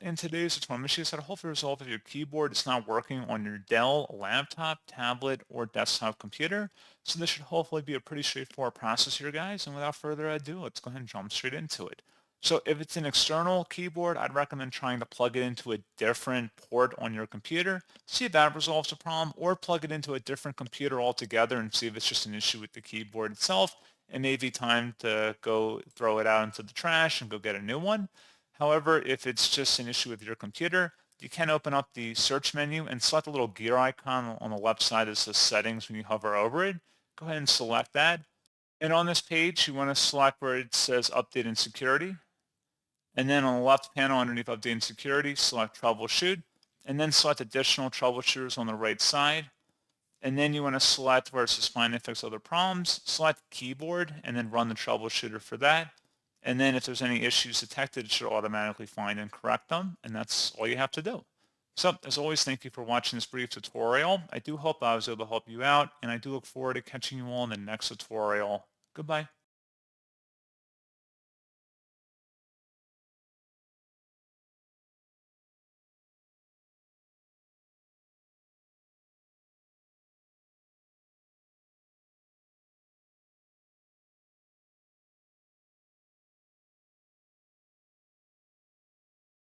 In today's tutorial, I'm going to show you how to hopefully resolve if your keyboard is not working on your Dell laptop, tablet, or desktop computer. So this should hopefully be a pretty straightforward process here, guys. And without further ado, let's go ahead and jump straight into it. So if it's an external keyboard, I'd recommend trying to plug it into a different port on your computer, see if that resolves the problem, or plug it into a different computer altogether and see if it's just an issue with the keyboard itself. It may be time to go throw it out into the trash and go get a new one. However, if it's just an issue with your computer, you can open up the search menu and select the little gear icon on the left side that says settings when you hover over it. Go ahead and select that. And on this page, you want to select where it says update and security. And then on the left panel underneath update and security, select troubleshoot. And then select additional troubleshooters on the right side. And then you want to select where it says find and fix other problems, select keyboard, and then run the troubleshooter for that. And then if there's any issues detected, it should automatically find and correct them. And that's all you have to do. So as always, thank you for watching this brief tutorial. I do hope I was able to help you out, and I do look forward to catching you all in the next tutorial. Goodbye.